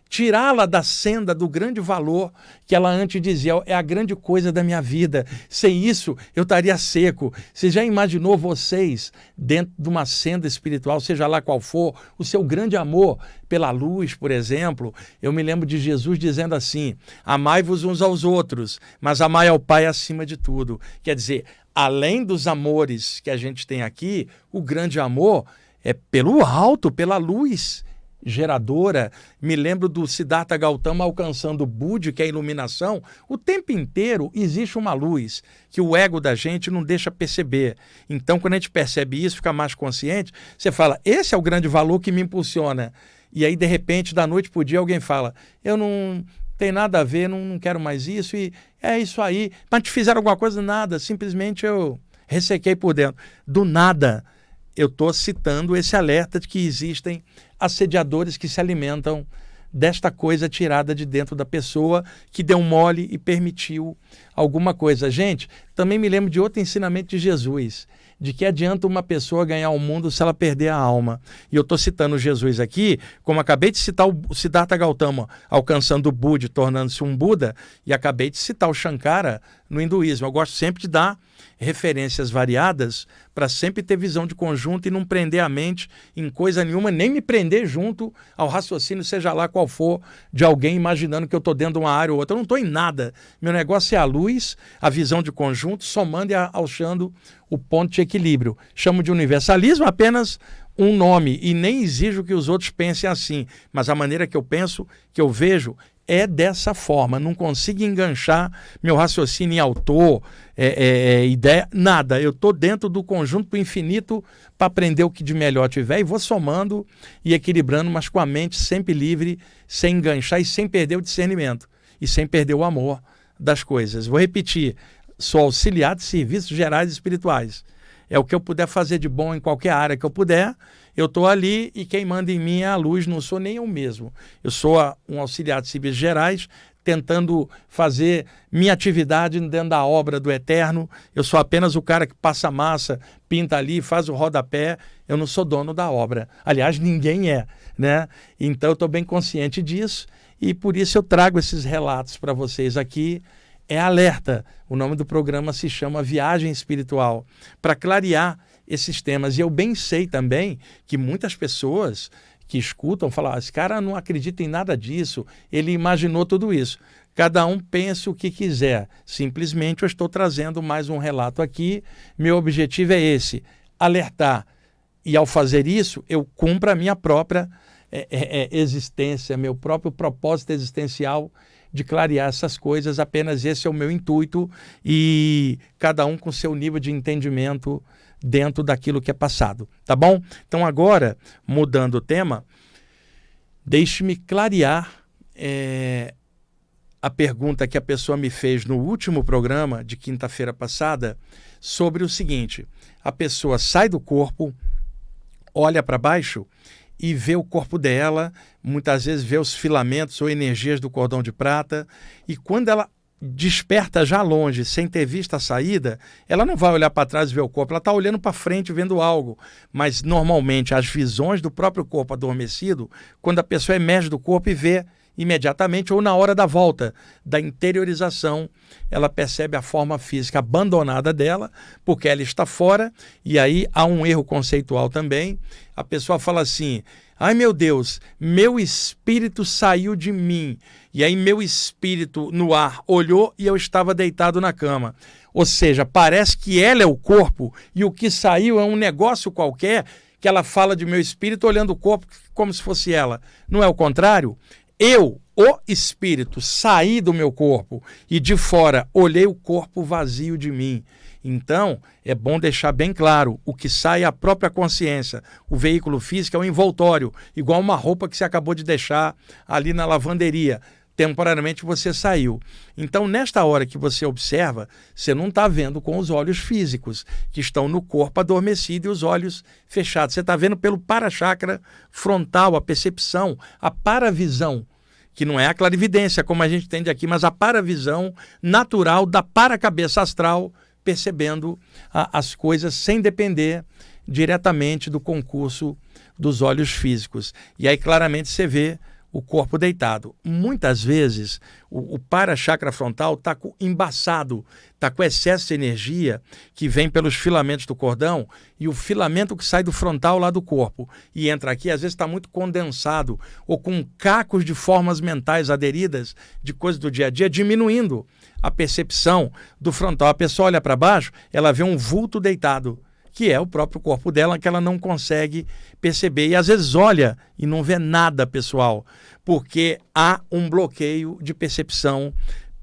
tirá-la da senda do grande valor que ela antes dizia, é a grande coisa da minha vida. Sem isso, eu estaria seco. Você já imaginou vocês dentro de uma senda espiritual, seja lá qual for, o seu grande amor pela luz, por exemplo? Eu me lembro de Jesus dizendo assim: amai-vos uns aos outros, mas amai ao Pai acima de tudo. Quer dizer, além dos amores que a gente tem aqui, o grande amor é pelo alto, pela luz geradora. Me lembro do Siddhartha Gautama alcançando o Budi, que é a iluminação. O tempo inteiro existe uma luz que o ego da gente não deixa perceber. Então, quando a gente percebe isso, fica mais consciente, você fala, esse é o grande valor que me impulsiona. E aí, de repente, da noite para o dia, alguém fala, eu não tem nada a ver, não quero mais isso, e é isso aí. Mas te fizeram alguma coisa? Nada, simplesmente eu ressequei por dentro. Do nada, eu estou citando esse alerta de que existem assediadores que se alimentam desta coisa tirada de dentro da pessoa, que deu mole e permitiu alguma coisa. Gente, também me lembro de outro ensinamento de Jesus, de que adianta uma pessoa ganhar o mundo se ela perder a alma. E eu estou citando Jesus aqui, como acabei de citar o Siddhartha Gautama alcançando o Budi, tornando-se um Buda, e acabei de citar o Shankara no hinduísmo. Eu gosto sempre de dar referências variadas para sempre ter visão de conjunto e não prender a mente em coisa nenhuma, nem me prender junto ao raciocínio, seja lá qual for, de alguém imaginando que eu estou dentro de uma área ou outra. Eu não estou em nada. Meu negócio é a luz, a visão de conjunto, somando e achando o ponto de equilíbrio. Chamo de universalismo apenas um nome e nem exijo que os outros pensem assim, mas a maneira que eu penso, que eu vejo, é dessa forma. Não consigo enganchar meu raciocínio em autor, ideia, nada. Eu estou dentro do conjunto infinito para aprender o que de melhor tiver e vou somando e equilibrando, mas com a mente sempre livre, sem enganchar e sem perder o discernimento e sem perder o amor das coisas. Vou repetir, sou auxiliar de serviços gerais espirituais. É o que eu puder fazer de bom em qualquer área que eu puder, eu estou ali e quem manda em mim é a luz, não sou nem eu mesmo. Eu sou um auxiliar de serviços gerais, tentando fazer minha atividade dentro da obra do Eterno. Eu sou apenas o cara que passa massa, pinta ali, faz o rodapé. Eu não sou dono da obra. Aliás, ninguém é, né? Então eu estou bem consciente disso e por isso eu trago esses relatos para vocês aqui. É alerta. O nome do programa se chama Viagem Espiritual, para clarear esses temas. E eu bem sei também que muitas pessoas que escutam falam, esse cara não acredita em nada disso, ele imaginou tudo isso. Cada um pensa o que quiser. Simplesmente eu estou trazendo mais um relato aqui. Meu objetivo é esse, alertar. E ao fazer isso, eu cumpro a minha própria existência, meu próprio propósito existencial de clarear essas coisas. Apenas esse é o meu intuito e cada um com seu nível de entendimento dentro daquilo que é passado, tá bom? Então agora, mudando o tema, deixe-me clarear a pergunta que a pessoa me fez no último programa de quinta-feira passada sobre o seguinte: a pessoa sai do corpo, olha para baixo e vê o corpo dela, muitas vezes vê os filamentos ou energias do cordão de prata, e quando ela desperta já longe, sem ter visto a saída, ela não vai olhar para trás e ver o corpo, ela está olhando para frente vendo algo, mas normalmente as visões do próprio corpo adormecido, quando a pessoa emerge do corpo e vê imediatamente ou na hora da volta, da interiorização, ela percebe a forma física abandonada dela, porque ela está fora, e aí há um erro conceitual também. A pessoa fala assim: ai meu Deus, meu espírito saiu de mim, e aí meu espírito no ar olhou e eu estava deitado na cama. Ou seja, parece que ela é o corpo e o que saiu é um negócio qualquer, que ela fala de meu espírito olhando o corpo como se fosse ela. Não é o contrário? Eu, o espírito, saí do meu corpo e de fora olhei o corpo vazio de mim. Então, é bom deixar bem claro, o que sai é a própria consciência. O veículo físico é um envoltório, igual uma roupa que você acabou de deixar ali na lavanderia. Temporariamente você saiu. Então, nesta hora que você observa, você não está vendo com os olhos físicos, que estão no corpo adormecido e os olhos fechados. Você está vendo pelo para-chakra frontal, a percepção, a paravisão, que não é a clarividência, como a gente entende aqui, mas a paravisão natural da para-cabeça astral, percebendo as coisas sem depender diretamente do concurso dos olhos físicos. E aí claramente você vê o corpo deitado. Muitas vezes o para-chakra frontal está embaçado, está com excesso de energia que vem pelos filamentos do cordão e o filamento que sai do frontal lá do corpo e entra aqui, às vezes está muito condensado ou com cacos de formas mentais aderidas de coisas do dia a dia, diminuindo a percepção do frontal. A pessoa olha para baixo, ela vê um vulto deitado, que é o próprio corpo dela, que ela não consegue perceber. E às vezes olha e não vê nada, pessoal, porque há um bloqueio de percepção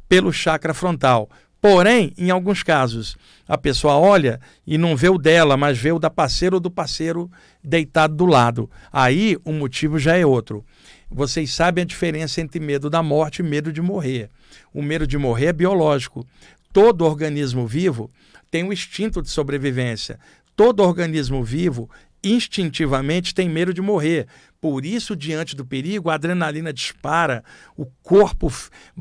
pelo chakra frontal. Porém, em alguns casos, a pessoa olha e não vê o dela, mas vê o da parceira ou do parceiro deitado do lado. Aí o motivo já é outro. Vocês sabem a diferença entre medo da morte e medo de morrer. O medo de morrer é biológico. Todo organismo vivo tem um instinto de sobrevivência. Todo organismo vivo instintivamente tem medo de morrer. Por isso, diante do perigo, a adrenalina dispara, o corpo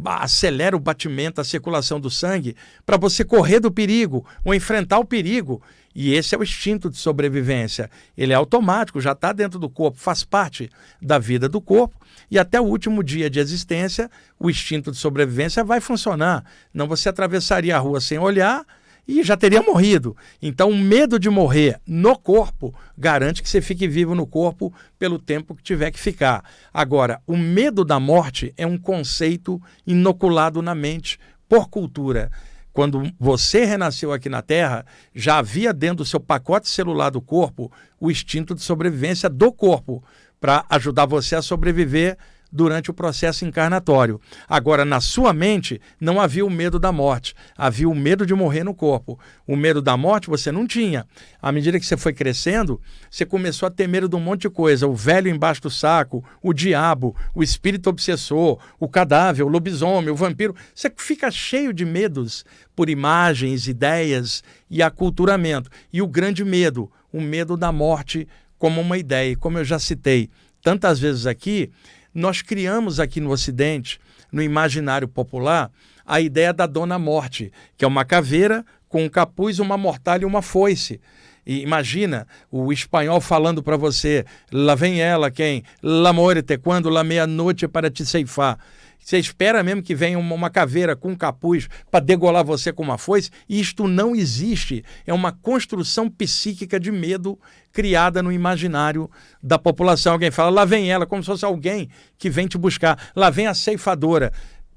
acelera o batimento, a circulação do sangue, para você correr do perigo ou enfrentar o perigo. E esse é o instinto de sobrevivência. Ele é automático, já está dentro do corpo, faz parte da vida do corpo. E até o último dia de existência, o instinto de sobrevivência vai funcionar. Não, você atravessaria a rua sem olhar e já teria morrido. Então, o medo de morrer no corpo garante que você fique vivo no corpo pelo tempo que tiver que ficar. Agora, o medo da morte é um conceito inoculado na mente por cultura. quando você renasceu aqui na Terra, já havia dentro do seu pacote celular do corpo o instinto de sobrevivência do corpo, para ajudar você a sobreviver durante o processo encarnatório. Agora, na sua mente, não havia o medo da morte, havia o medo de morrer no corpo. O medo da morte você não tinha. À medida que você foi crescendo, você começou a ter medo de um monte de coisa. O velho embaixo do saco, o diabo, o espírito obsessor, o cadáver, o lobisomem, o vampiro. Você fica cheio de medos por imagens, ideias e aculturamento. E o grande medo, o medo da morte como uma ideia. E como eu já citei tantas vezes aqui, nós criamos aqui no Ocidente, no imaginário popular, a ideia da Dona Morte, que é uma caveira com um capuz, uma mortalha e uma foice. E imagina o espanhol falando para você, lá vem ela, quem? La muerte, quando la meia-noite para te ceifar. Você espera mesmo que venha uma caveira com um capuz para degolar você com uma foice? Isto não existe. É uma construção psíquica de medo criada no imaginário da população. Alguém fala, lá vem ela, como se fosse alguém que vem te buscar. Lá vem a ceifadora.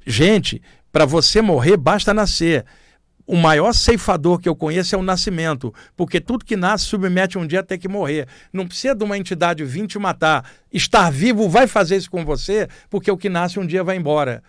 Gente, para você morrer, basta nascer. O maior ceifador que eu conheço é o nascimento, porque tudo que nasce submete um dia a ter que morrer. Não precisa de uma entidade vir te matar. Estar vivo vai fazer isso com você, porque o que nasce um dia vai embora.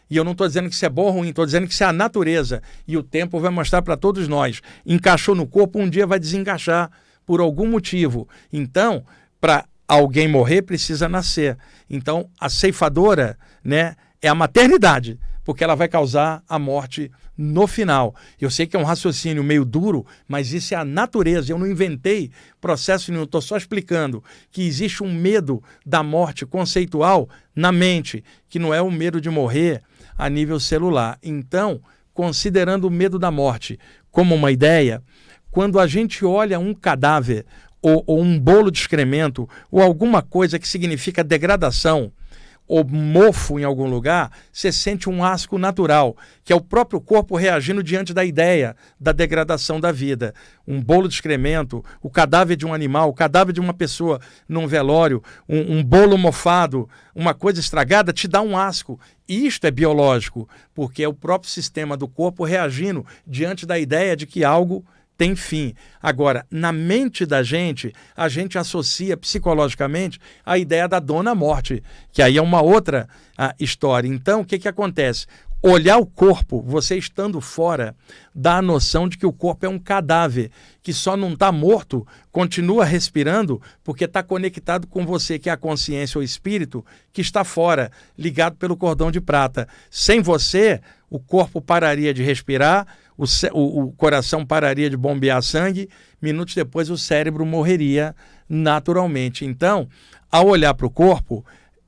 E eu não estou dizendo que isso é bom ou ruim, estou dizendo que isso é a natureza. E o tempo vai mostrar para todos nós. Encaixou no corpo, um dia vai desencaixar por algum motivo. Então, para alguém morrer, precisa nascer. Então, a ceifadora, né, é a maternidade, porque ela vai causar a morte no final. Eu sei que é um raciocínio meio duro, mas isso é a natureza. Eu não inventei processo nenhum, estou só explicando que existe um medo da morte conceitual na mente, que não é o medo de morrer a nível celular. Então, considerando o medo da morte como uma ideia, quando a gente olha um cadáver ou um bolo de excremento ou alguma coisa que significa degradação, ou mofo em algum lugar, você sente um asco natural, que é o próprio corpo reagindo diante da ideia da degradação da vida. Um bolo de excremento, o cadáver de um animal, o cadáver de uma pessoa num velório, um bolo mofado, uma coisa estragada, te dá um asco. E isto é biológico, porque é o próprio sistema do corpo reagindo diante da ideia de que algo tem fim. Agora, na mente da gente, a gente associa psicologicamente a ideia da Dona Morte, que aí é uma outra história. Então, o que acontece? Olhar o corpo, você estando fora, dá a noção de que o corpo é um cadáver, que só não está morto, continua respirando, porque está conectado com você, que é a consciência ou espírito, que está fora, ligado pelo cordão de prata. Sem você, o corpo pararia de respirar, o coração pararia de bombear sangue, minutos depois o cérebro morreria naturalmente. Então, ao olhar para o corpo,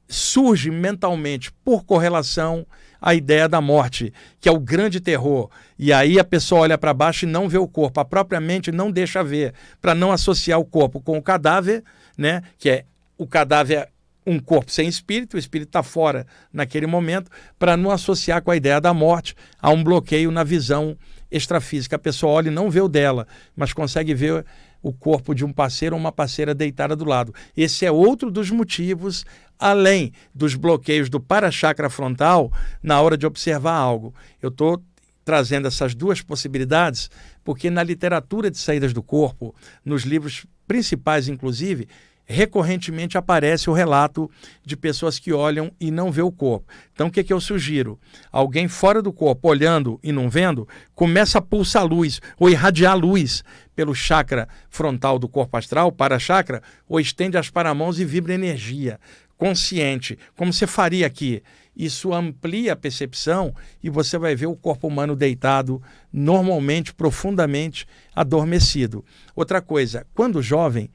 surge mentalmente, por correlação, a ideia da morte, que é o grande terror. E aí a pessoa olha para baixo e não vê o corpo. A própria mente não deixa ver, para não associar o corpo com o cadáver, né? Que é o cadáver um corpo sem espírito, o espírito está fora naquele momento, para não associar com a ideia da morte a um bloqueio na visão extrafísica. A pessoa olha e não vê o dela, mas consegue ver o corpo de um parceiro ou uma parceira deitada do lado. Esse é outro dos motivos, além dos bloqueios do para-chakra frontal, na hora de observar algo. Eu estou trazendo essas duas possibilidades, porque na literatura de saídas do corpo, nos livros principais, inclusive, recorrentemente aparece o relato de pessoas que olham e não vê o corpo. Então, o que eu sugiro? Alguém fora do corpo, olhando e não vendo, começa a pulsar luz ou irradiar luz pelo chakra frontal do corpo astral, para-chakra, ou estende as paramãos e vibra energia consciente, como você faria aqui. Isso amplia a percepção e você vai ver o corpo humano deitado, normalmente, profundamente adormecido. Outra coisa, quando jovem,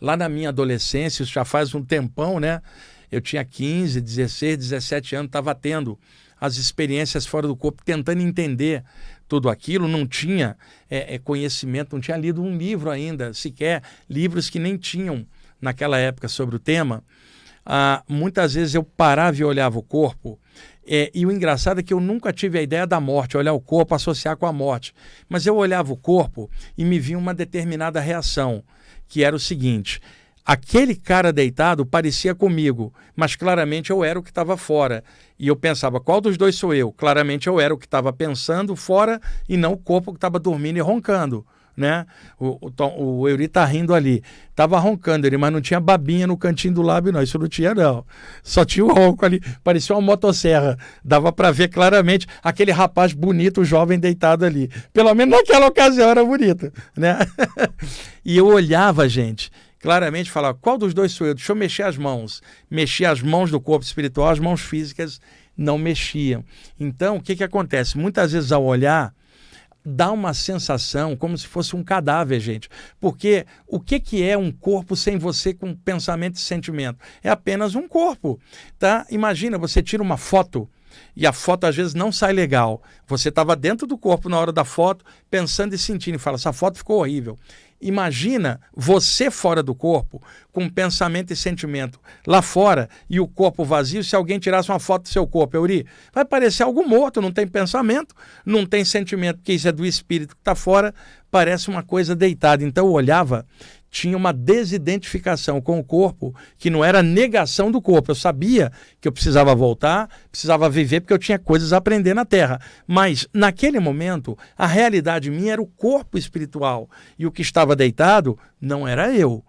lá na minha adolescência, isso já faz um tempão, né? Eu tinha 15, 16, 17 anos, estava tendo as experiências fora do corpo, tentando entender tudo aquilo, não tinha conhecimento, não tinha lido um livro ainda, sequer livros que nem tinham naquela época sobre o tema. Muitas vezes eu parava e olhava o corpo, e o engraçado é que eu nunca tive a ideia da morte, olhar o corpo, associar com a morte. Mas eu olhava o corpo e me vinha uma determinada reação, que era o seguinte: aquele cara deitado parecia comigo, mas claramente eu era o que estava fora. E eu pensava, qual dos dois sou eu? Claramente eu era o que estava pensando fora e não o corpo que estava dormindo e roncando. Né? O Eury tá rindo ali. Tava roncando ele, mas não tinha babinha no cantinho do lábio, não. Isso não tinha, não. Só tinha o ronco ali. Parecia uma motosserra. Dava para ver claramente aquele rapaz bonito, jovem, deitado ali. Pelo menos naquela ocasião era bonito, né? E eu olhava, gente, claramente falava, qual dos dois sou eu? Deixa eu mexer as mãos. Mexia as mãos do corpo espiritual, as mãos físicas não mexiam. Então, o que que acontece? Muitas vezes ao olhar, dá uma sensação como se fosse um cadáver, gente. Porque o que é um corpo sem você com pensamento e sentimento? É apenas um corpo, tá? Imagina, você tira uma foto e a foto às vezes não sai legal. Você estava dentro do corpo na hora da foto, pensando e sentindo, e fala, essa foto ficou horrível. Imagina você fora do corpo, com pensamento e sentimento lá fora e o corpo vazio, se alguém tirasse uma foto do seu corpo, Eury, vai parecer algo morto, não tem pensamento, não tem sentimento, porque isso é do espírito que está fora, parece uma coisa deitada. Então eu olhava, tinha uma desidentificação com o corpo, que não era negação do corpo. Eu sabia que eu precisava voltar, precisava viver, porque eu tinha coisas a aprender na Terra. Mas, naquele momento, a realidade minha era o corpo espiritual. E o que estava deitado não era eu,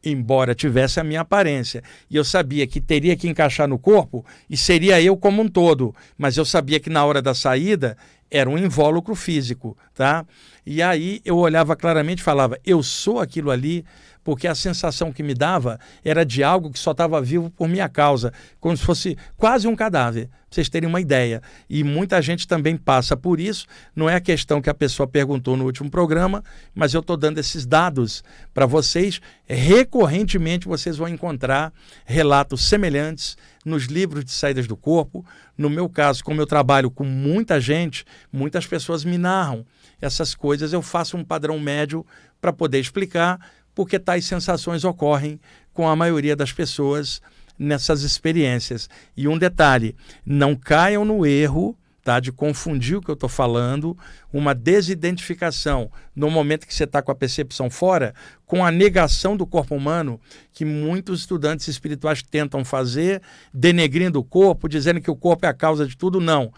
embora tivesse a minha aparência. E eu sabia que teria que encaixar no corpo e seria eu como um todo. Mas eu sabia que na hora da saída era um invólucro físico, tá? E aí eu olhava claramente e falava, eu sou aquilo ali, porque a sensação que me dava era de algo que só estava vivo por minha causa, como se fosse quase um cadáver, para vocês terem uma ideia. E muita gente também passa por isso, não é a questão que a pessoa perguntou no último programa, mas eu estou dando esses dados para vocês. Recorrentemente vocês vão encontrar relatos semelhantes nos livros de saídas do corpo. No meu caso, como eu trabalho com muita gente, muitas pessoas me narram essas coisas, eu faço um padrão médio para poder explicar porque tais sensações ocorrem com a maioria das pessoas nessas experiências. E um detalhe, não caiam no erro, tá, de confundir o que eu estou falando, uma desidentificação no momento que você está com a percepção fora, com a negação do corpo humano, que muitos estudantes espirituais tentam fazer, denegrindo o corpo, dizendo que o corpo é a causa de tudo. Não.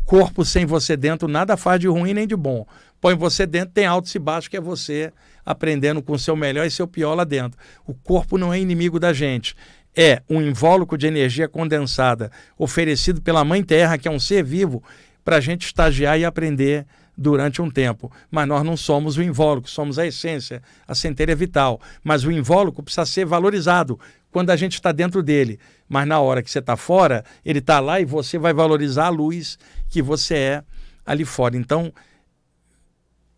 Corpo sem você dentro nada faz de ruim nem de bom. Põe você dentro, tem altos e baixos, que é você aprendendo com o seu melhor e seu pior lá dentro. O corpo não é inimigo da gente. É um invólucro de energia condensada oferecido pela Mãe Terra, que é um ser vivo, para a gente estagiar e aprender durante um tempo. Mas nós não somos o invólucro, somos a essência, a centelha vital. Mas o invólucro precisa ser valorizado quando a gente está dentro dele. Mas na hora que você está fora, ele está lá e você vai valorizar a luz que você é ali fora. Então,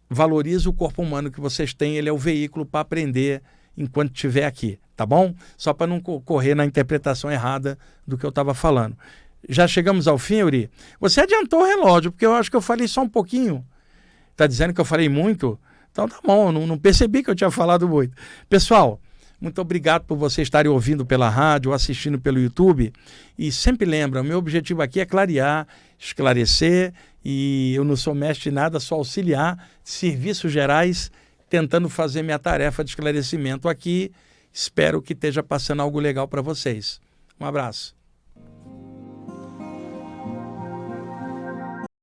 valorize o corpo humano que vocês têm, ele é o veículo para aprender enquanto estiver aqui, tá bom? Só para não correr na interpretação errada do que eu estava falando. Já chegamos ao fim, Eury? Você adiantou o relógio, porque eu acho que eu falei só um pouquinho. Está dizendo que eu falei muito? Então tá bom, não percebi que eu tinha falado muito. Pessoal, muito obrigado por vocês estarem ouvindo pela rádio ou assistindo pelo YouTube. E sempre lembra, o meu objetivo aqui é clarear, esclarecer, e eu não sou mestre em nada, só auxiliar serviços gerais, tentando fazer minha tarefa de esclarecimento aqui. Espero que esteja passando algo legal para vocês. Um abraço.